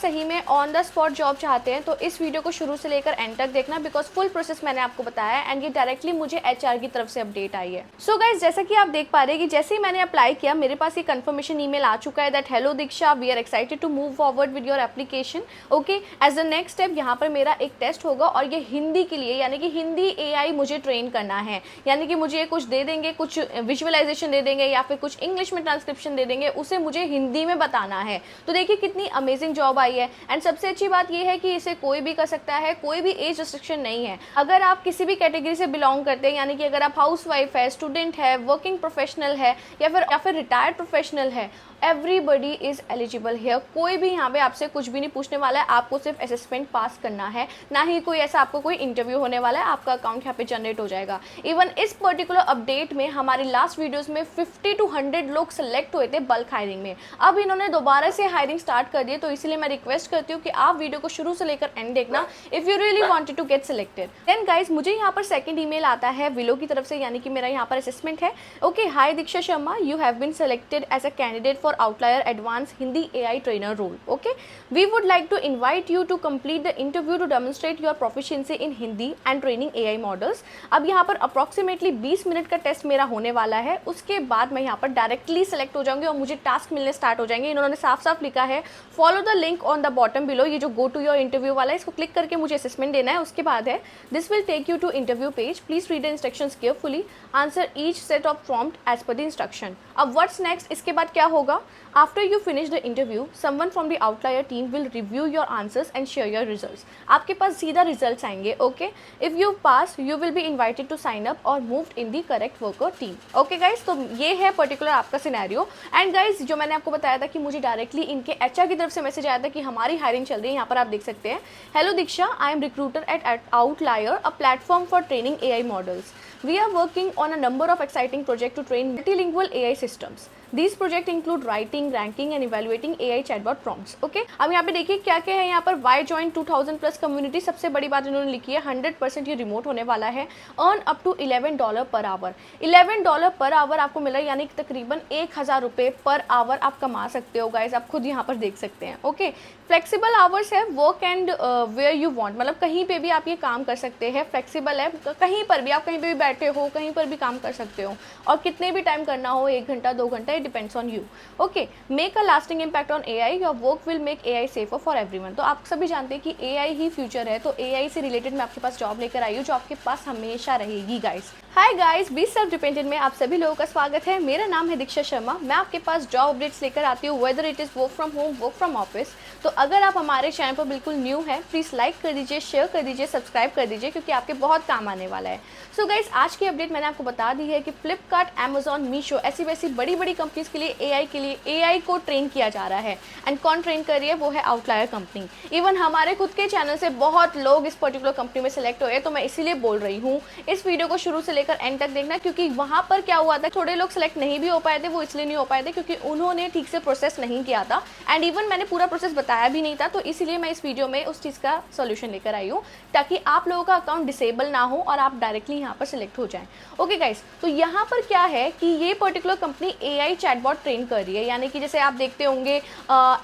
सही में on the spot job चाहते हैं तो इस वीडियो को शुरू से लेकर एंड तक देखना, बिकॉज फुल प्रोसेस मैंने आपको बताया है एंड ये डायरेक्टली मुझे एचआर की तरफ से अपडेट आई है। सो गाइज, जैसा कि आप देख पा रहे हैं कि जैसे ही मैंने अप्लाई किया मेरे पास ये कंफर्मेशन ईमेल आ चुका है that hello Diksha, we are excited to move forward with your application. Okay, as the next step यहाँ पर मेरा एक टेस्ट होगा और ये हिंदी के लिए, यानी कि हिंदी एआई मुझे ट्रेन करना है। यानी कि मुझे कुछ दे देंगे, कुछ विजुअलाइजेशन दे देंगे या फिर कुछ इंग्लिश में ट्रांसक्रिप्शन दे देंगे, उसे मुझे हिंदी में बताना है। तो देखिए कितनी अमेजिंग जॉब आई है। एंड सबसे अच्छी बात यह है कि इसे कोई भी कर सकता है, कोई भी एज रिस्ट्रिक्शन नहीं है। अगर आप किसी भी कैटेगरी से बिलोंग करते हैं, यानी कि अगर आप हाउसवाइफ है, स्टूडेंट है, वर्किंग प्रोफेशनल है या फिर रिटायर्ड प्रोफेशनल है, एवरीबडी इज एलिजिबल हियर। कोई भी यहाँ पे आपसे कुछ भी नहीं पूछने वाला है, आपको सिर्फ असेसमेंट पास करना है, ना ही कोई ऐसा आपको कोई इंटरव्यू होने वाला है, आपका अकाउंट यहाँ पे जनरेट हो जाएगा। इवन इस पर्टिकुलर अपडेट में हमारी लास्ट वीडियोस में 50 to 100 लोग सेलेक्ट हुए थे बल्क हायरिंग में। अब इन्होंने दोबारा से हायरिंग स्टार्ट कर दी है, तो इसलिए मैं रिक्वेस्ट करती हूँ कि आप वीडियो को शुरू से लेकर एंड देखना if you really wanted to get selected. Then guys, मुझे यहाँ पर सेकंड ईमेल आता है विलो की तरफ से, यानी कि मेरा यहाँ पर असेसमेंट है। Okay, hi Diksha Sharma, you have been selected as a candidate for Outlier advance Hindi AI trainer role. Okay, we would like to invite you to complete the interview to demonstrate your proficiency in Hindi and training AI models. अब यहाँ पर approximately 20 minute का test मेरा होने वाला है। उसके बाद मैं यहाँ पर डायरेक्टली सेलेक्ट हो जाऊंगी और मुझे टास्क मिलने स्टार्ट हो जाएंगे। इन्होंने साफ साफ लिखा है follow the link on the bottom below. ये जो गो टू योर इंटरव्यू वाला है, इसको क्लिक करके मुझे असेसमेंट देना है। उसके बाद है this will take you to interview page, please read the instructions carefully, answer each set of prompt as per the instruction. अब व्हाट्स नेक्स्ट, इसके बाद क्या होगा? After you finish the interview, someone from the outlier team will review your answers and share your results. आपके पास सीधा results आएंगे। Okay, if you pass, you will be invited to sign up or moved in the correct worker team. Okay guys, तो ये है particular आपका scenario. And guys, जो मैंने आपको बताया था कि मुझे डायरेक्टली इनके HR की तरफ से मैसेज आया था कि हमारी हायरिंग चल रही है। यहाँ पर आप देख सकते हैं, hello Diksha, I am recruiter at Outlier, a platform for training AI models. We are working on a number of exciting projects to train multilingual AI systems. These projects include writing, ranking and evaluating AI chatbot prompts. Okay? अब यहाँ पे देखिए क्या क्या है। यहाँ पर Why join 2000 plus community, सबसे बड़ी बात इन्होंने लिखी है 100% ये रिमोट होने वाला है। Earn up to $11 per hour. $11 per hour आपको मिला, यानी कि तकरीबन 1000 रुपये पर आवर आप कमा सकते हो। गाइज, आप खुद यहाँ पर देख सकते हैं। ओके, फ्लेक्सिबल आवर्स है, work and where you want, मतलब कहीं पे भी आप ये काम कर सकते हैं। फ्लेक्सिबल है, कहीं पर भी आप कहीं पे भी बैठे हो, कहीं पर भी काम कर सकते हो और कितने भी टाइम करना हो, 1 घंटा 2 घंटा, it depends on you. Okay, make a lasting impact on AI, your work will make AI safer for everyone. तो आप सभी जानते हैं कि AI ही फ्यूचर है, तो AI से रिलेटेड मैं आपके पास जॉब लेकर आई हूँ जो आपके पास हमेशा रहेगी। Guys, hi guys, be self dependent में आप सभी लोगों का स्वागत है। मेरा नाम है दीक्षा शर्मा। मैं आपके पास जॉब अपडेट्स लेकर आती हूँ, whether it is work from home, work from office. तो अगर आप हमारे चैनल पर बिल्कुल न्यू है, प्लीज़ लाइक कर दीजिए, शेयर कर दीजिए, सब्सक्राइब कर दीजिए, क्योंकि आपके बहुत काम आने वाला है। सो गाइस, आज की अपडेट मैंने आपको बता दी है कि फ्लिपकार्ट, अमेजॉन, मीशो, ऐसी वैसी बड़ी बड़ी कंपनीज के लिए AI को ट्रेन किया जा रहा है। एंड कौन ट्रेन कर रही है? वो है आउटलायर कंपनी। इवन हमारे खुद के चैनल से बहुत लोग इस पर्टिकुलर कंपनी में सेलेक्ट हुए, तो मैं इसीलिए बोल रही हूँ इस वीडियो को शुरू से लेकर एंड तक देखना, क्योंकि वहाँ पर क्या हुआ था, थोड़े लोग सेलेक्ट नहीं भी हो पाए थे। वो इसलिए नहीं हो पाए थे क्योंकि उन्होंने ठीक से प्रोसेस नहीं किया था, एंड इवन मैंने पूरा प्रोसेस बताया भी नहीं था। तो इसीलिए मैं इस वीडियो में उस चीज़ का सोल्यूशन लेकर आई हूँ, ताकि आप लोगों का अकाउंट डिसेबल ना हो और आप डायरेक्टली यहाँ पर सिलेक्ट हो जाएं। ओके गाइस, तो यहाँ पर क्या है कि ये particular company AI chatbot train कर रही है, यानी कि जैसे आप देखते होंगे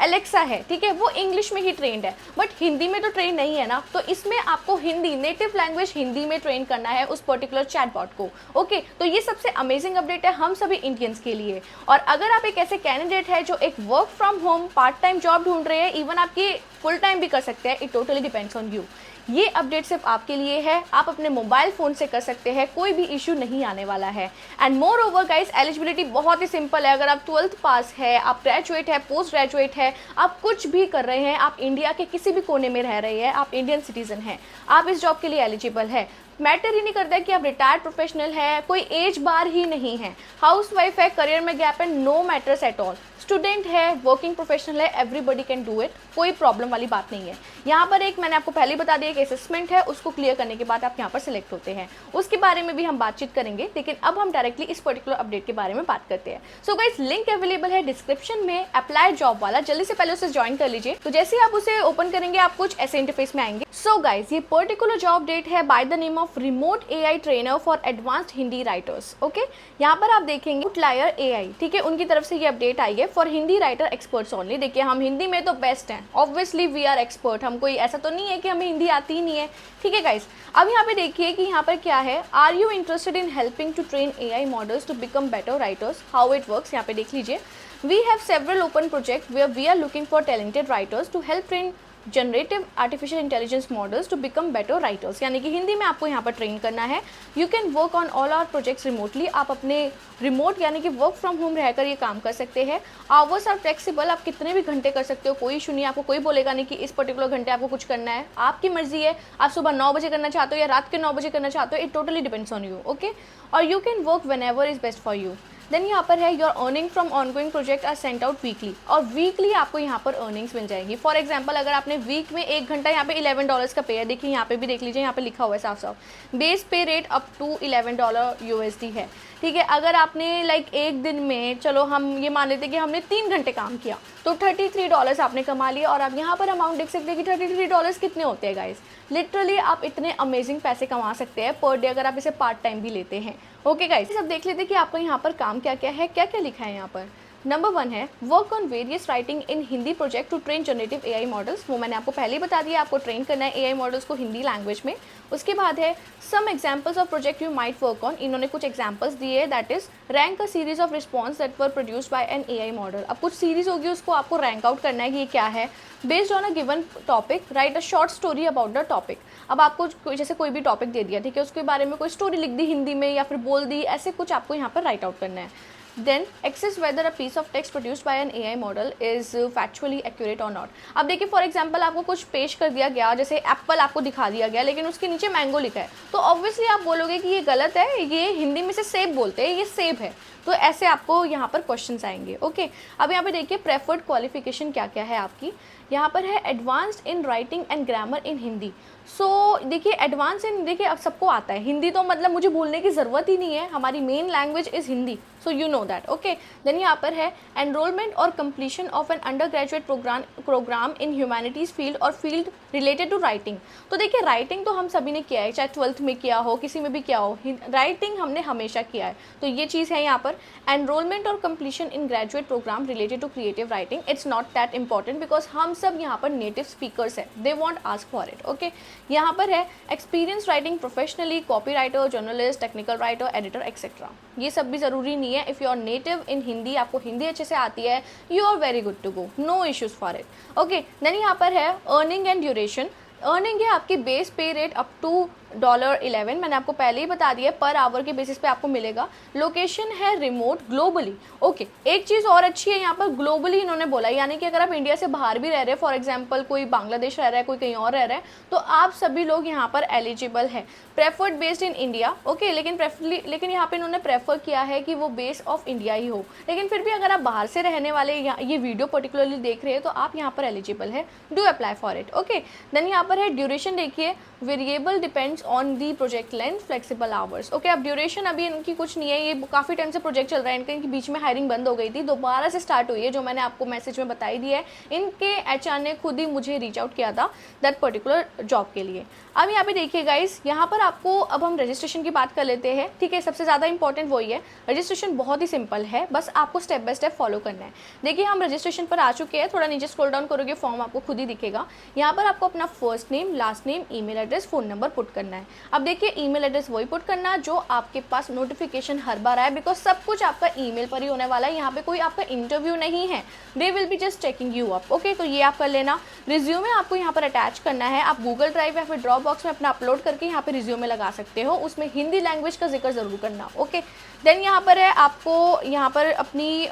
एलेक्सा है, ठीक है, वो इंग्लिश में ही ट्रेंड है, बट हिंदी में तो ट्रेन नहीं है ना। तो इसमें आपको हिंदी, नेटिव लैंग्वेज हिंदी में ट्रेन करना है उस पर्टिकुलर चैटबॉट को। ओके, तो ये सबसे अमेजिंग अपडेट है हम सभी इंडियंस के लिए। और अगर आप एक ऐसे कैंडिडेट है जो एक work from home part time job ढूंढ रहे हैं, इवन आपकी फुल टाइम भी कर सकते हैं, it totally depends on you. ये अपडेट सिर्फ आपके लिए है, आप अपने मोबाइल फ़ोन से कर सकते हैं, कोई भी इशू नहीं आने वाला है। And more over guys, eligibility बहुत ही सिंपल है। अगर आप 12th पास है, आप ग्रेजुएट है, पोस्ट ग्रेजुएट है, आप कुछ भी कर रहे हैं, आप इंडिया के किसी भी कोने में रह रहे हैं, आप इंडियन सिटीजन हैं, आप इस जॉब के लिए एलिजिबल है। मैटर ही नहीं करता है कि आप रिटायर्ड प्रोफेशनल है, कोई एज बार ही नहीं है, हाउस वाइफ है, करियर में गैप है, no matters at all, student है, वर्किंग प्रोफेशनल है, एवरीबडी कैन डू इट, कोई प्रॉब्लम वाली बात नहीं है। यहाँ पर एक मैंने आपको पहले ही बता दिया कि असेसमेंट है, उसको क्लियर करने के बाद आप यहाँ पर सिलेक्ट होते हैं, उसके बारे में भी हम बातचीत करेंगे। लेकिन अब हम डायरेक्टली इस पर्टिकुलर अपडेट के बारे में बात करते हैं। सो गाइस, लिंक अवेलेबल है डिस्क्रिप्शन में, अप्लाई जॉब वाला, जल्दी से पहले उसे ज्वाइन कर लीजिए। तो जैसे ही आप उसे ओपन करेंगे, आप कुछ ऐसे इंटरफेस में आएंगे। सो गाइस, ये पर्टिकुलर जॉब अपडेट है by the name of of remote AI trainer for advanced Hindi writers. Okay, यहाँ पर आप देखेंगे आउटलायर AI, ठीक है, उनकी तरफ से ये अपडेट आई है for Hindi writer experts only. देखिए हम हिंदी में तो बेस्ट हैं, ऑब्वियसली वी आर एक्सपर्ट, हम कोई ऐसा तो नहीं है कि हमें हिंदी आती ही नहीं है, ठीक है गाइस। अब यहाँ पे देखिए कि यहाँ पर क्या है, are you interested in helping to train AI models to become better writers, how it works. यहाँ पे देख लीजिए, we have several open projects where we are looking for talented writers to help train generative artificial intelligence models to become better writers. यानी कि हिंदी में आपको यहाँ पर ट्रेन करना है। You can work on all our projects remotely, आप अपने रिमोट यानी कि वर्क फ्रॉम होम रहकर ये काम कर सकते हैं। आवर्स आर फ्लेक्सिबल, आप कितने भी घंटे कर सकते हो, कोई इशू नहीं, आपको कोई बोलेगा नहीं कि इस पर्टिकुलर घंटे आपको कुछ करना है, आपकी मर्जी है। आप सुबह 9 बजे करना चाहते हो या रात के 9 बजे करना चाहते हो, it totally depends on you. Okay, और you can work whenever is best for you. Then यहाँ पर है your earning from ongoing project are sent out weekly, और वीकली आपको यहाँ पर अर्निंग्स मिल जाएगी। फॉर एग्जांपल अगर आपने वीक में 1 घंटा, यहाँ पे $11 का पे है, देखिए यहाँ पे भी देख लीजिए, यहाँ पे लिखा हुआ है साफ साफ, बेस पे रेट अप टू $11 USD है, ठीक है। अगर आपने लाइक एक दिन में, चलो हम ये मान लेते हैं कि हमने 3 घंटे काम किया, तो $33 आपने कमा लिया। और आप यहाँ पर अमाउंट देख सकते हैं कि $33 कितने होते हैं गाइस, लिटरली आप इतने अमेजिंग पैसे कमा सकते हैं पर डे अगर आप इसे पार्ट टाइम भी लेते हैं। ओके गाइस, अब देख लेते हैं कि आपका यहाँ पर काम क्या क्या है, क्या क्या लिखा है यहाँ पर। नंबर 1 है work on various writing in Hindi project to train generative AI models, वो मैंने आपको पहले ही बता दिया, आपको ट्रेन करना है AI मॉडल्स को हिंदी लैंग्वेज में। उसके बाद है some examples of project you might work on, इन्होंने कुछ एग्जाम्पल्स दिए हैं, that is rank a series of response that were produced by an AI model. अब कुछ सीरीज होगी, उसको आपको रैंक आउट करना है कि ये क्या है। Based on a given topic right a short story about the topic, अब आपको जैसे कोई भी टॉपिक दे दिया, ठीक है, उसके बारे में कोई स्टोरी लिख दी हिंदी में या फिर बोल दी, ऐसे कुछ आपको यहाँ पर राइट आउट करना है। Then assess whether a piece of text produced by an AI model is factually accurate or not। अब देखिए फॉर एग्जांपल आपको कुछ पेश कर दिया गया, जैसे एप्पल आपको दिखा दिया गया, लेकिन उसके नीचे मैंगो लिखा है, तो ऑब्वियसली आप बोलोगे कि ये गलत है, ये हिंदी में से सेब बोलते हैं, ये सेब है। तो ऐसे आपको यहाँ पर क्वेश्चंस आएंगे। ओके, अब यहाँ पे देखिए प्रेफर्ड क्वालिफिकेशन क्या क्या है आपकी। यहाँ पर है advanced in writing and grammar in Hindi. So देखिए एडवांस इन, देखिए अब सबको आता है हिंदी, तो मतलब मुझे बोलने की ज़रूरत ही नहीं है, हमारी main language is Hindi, so you know that. Okay, then यहाँ पर है एनरोलमेंट और completion of an undergraduate programme in humanities field और फील्ड रिलेटेड टू राइटिंग। तो देखिए राइटिंग तो हम सभी ने किया है, चाहे 12th में किया हो, किसी में भी किया हो, राइटिंग हमने हमेशा किया है, तो ये चीज़ है यहाँ पर। एनरोलमेंट और completion in graduate programme related to creative writing, it's not that important because हम सब यहाँ पर नेटिव स्पीकर्स है, they won't ask for it. Okay, यहाँ पर है experience writing professionally, copywriter, journalist, technical writer, editor etcetera. ये सब भी ज़रूरी नहीं है, if you are native in Hindi, आपको हिंदी अच्छे से आती है, you are very good to go, no issues for it. Okay, then यहाँ पर है अर्निंग एंड ड्यूरेशन। अर्निंग है आपकी बेस पे रेट अप टू $11, मैंने आपको पहले ही बता दिया, पर आवर के बेसिस पे आपको मिलेगा। लोकेशन है रिमोट ग्लोबली। ओके, एक चीज़ और अच्छी है यहाँ पर, ग्लोबली इन्होंने बोला, यानी कि अगर आप इंडिया से बाहर भी रह रहे हैं, फॉर एग्जांपल कोई बांग्लादेश रह रहा है, कोई कहीं और रह रहा है, तो आप सभी लोग यहाँ पर एलिजिबल है। Preferred based in India, okay, लेकिन यहाँ पे इन्होंने प्रेफर किया है कि वो बेस ऑफ इंडिया ही हो, लेकिन फिर भी अगर आप बाहर से रहने वाले ये वीडियो पर्टिकुलरली देख रहे हैं तो आप यहाँ पर एलिजिबल है, do apply for it. Okay, then यहाँ पर है ड्यूरेशन, देखिए variable depends on the project length, flexible hours. Okay, अब ड्यूरेशन अभी इनकी कुछ नहीं है, ये काफ़ी टाइम से प्रोजेक्ट चल रहा है, इनके बीच में हायरिंग बंद हो गई थी, दोबारा से स्टार्ट हुई है, जो मैंने आपको मैसेज में बताई दी है। इनके HR ने खुद ही मुझे रीच आउट किया था दैट पर्टिकुलर जॉब के लिए। अब यहाँ पे देखिए गाइस, यहाँ पर आपको, अब हम रजिस्ट्रेशन की बात कर लेते हैं, ठीक है। सबसे ज़्यादा इंपॉर्टेंट वही है, रजिस्ट्रेशन बहुत ही सिंपल है, बस आपको स्टेप बाय स्टेप फॉलो करना है। देखिए हम रजिस्ट्रेशन पर आ चुके हैं, थोड़ा नीचे स्क्रॉल डाउन करोगे फॉर्म आपको खुद ही दिखेगा। यहाँ पर आपको अपना first name, last name, email address, phone number put करना है। अब देखिए ईमेल एड्रेस वही पुट करना जो आपके पास नोटिफिकेशन हर बार आए, बिकॉज सब कुछ आपका ईमेल पर ही होने वाला है, यहाँ पे कोई आपका इंटरव्यू नहीं है, they will be just checking you up. Okay, तो ये आप कर लेना। रिज्यूमे आपको यहाँ पर अटैच करना है, आप गूगल ड्राइव या फिर ड्रॉप बॉक्स में अपना अपलोड करके यहाँ पे रिज्यूमे लगा सकते हो, उसमें हिंदी लैंग्वेज का जिक्र जरूर करना। ओके, देन यहाँ पर है आपको यहाँ पर अपनी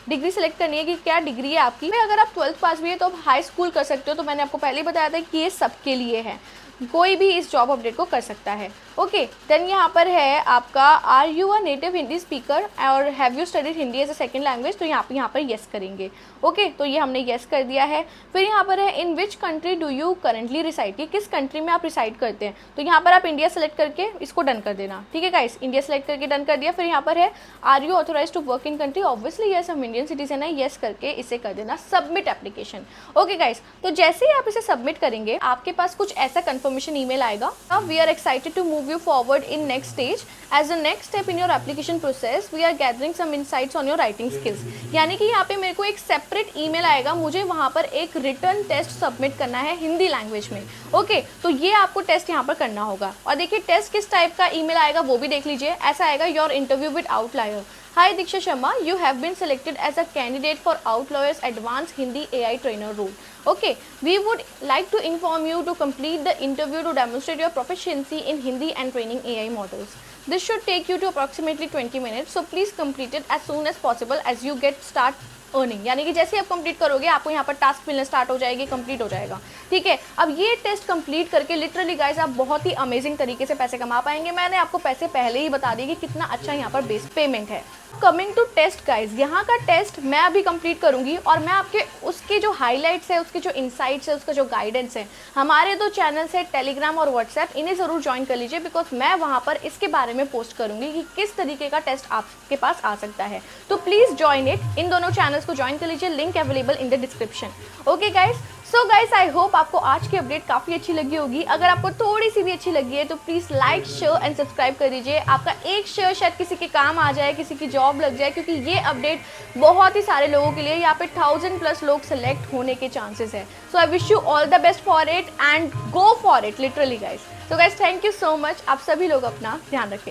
डिग्री सेलेक्ट करनी है कि क्या डिग्री है आपकी। अगर आप 12th पास भी है तो आप हाई स्कूल कर सकते हो, तो मैंने आपको पहले ही बताया था कि ये सबके लिए है, कोई भी इस जॉब अपडेट को कर सकता है। ओके, देन यहाँ पर है आपका are you a native Hindi speaker और have you studied Hindi as a second language, तो यहाँ पर येस करेंगे। ओके, तो ये हमने येस कर दिया है। फिर यहाँ पर है in which country do you currently reside, कि किस कंट्री में आप रिसाइड करते हैं, तो यहाँ पर आप इंडिया सेलेक्ट करके इसको डन कर देना। ठीक है गाइस, इंडिया सेलेक्ट करके डन कर दिया। फिर यहाँ पर है are you authorise to work in country, obviously yes हम इंडियन सिटीजन है, यस करके इसे कर देना सबमिट एप्लीकेशन। ओके गाइस, तो जैसे ही आप इसे सबमिट करेंगे आपके पास कुछ ऐसा कंफर्मेशन ईमेल आएगा, we are excited to move you forward in next stage as a next step in your application process we are gathering some insights on your writing skills. यानी कि यहाँ पे मेरे को एक सेपरेट ईमेल आएगा, मुझे वहाँ पर एक रिटर्न टेस्ट सबमिट करना है हिंदी लैंग्वेज में। ओके, तो ये आपको टेस्ट यहाँ पर करना होगा। और देखिए टेस्ट किस टाइप का ईमेल आएगा वो भी देख लीजिए। ऐसा आएगा, your interview with outlier. Hi Diksha Sharma, you have been selected as a candidate for Outliers Advanced Hindi AI Trainer role. Okay, we would like to inform you to complete the interview to demonstrate your proficiency in Hindi and training AI models. This should take you to approximately 20 minutes, so please complete it as soon as possible as you get start earning. यानी कि जैसे ही आप complete करोगे आपको यहाँ पर task मिलना start हो जाएगी, कंप्लीट हो जाएगा। ठीक है, अब ये टेस्ट कंप्लीट करके लिटरली गाइस आप बहुत ही अमेजिंग तरीके से पैसे कमा पाएंगे। मैंने आपको पैसे पहले ही बता दिए कि कितना अच्छा यहाँ पर बेस पेमेंट है। कमिंग टू टेस्ट गाइस, यहाँ का टेस्ट मैं अभी कंप्लीट करूंगी और मैं आपके उसके जो हाईलाइट्स है, उसके जो इंसाइट्स है, उसका जो गाइडेंस है, हमारे 2 चैनल्स है टेलीग्राम और व्हाट्सएप, इन्हें ज़रूर ज्वाइन कर लीजिए बिकॉज मैं वहाँ पर इसके बारे में पोस्ट करूंगी कि किस तरीके का टेस्ट आपके पास आ सकता है। तो प्लीज़ ज्वाइन इट, इन दोनों चैनल्स को ज्वाइन कर लीजिए, link available in the description. Okay guys, so guys I hope आपको आज की अपडेट काफ़ी अच्छी लगी होगी। अगर आपको थोड़ी सी भी अच्छी लगी है तो please like share and subscribe कर दीजिए। आपका एक शेयर शायद किसी के काम आ जाए, किसी की जॉब लग जाए, क्योंकि ये अपडेट बहुत ही सारे लोगों के लिए, यहाँ पे 1000+ लोग सेलेक्ट होने के चांसेस है। So I wish you all the best for it and go for it literally guys. तो guys thank you so much, आप सभी लोग अपना ध्यान रखें।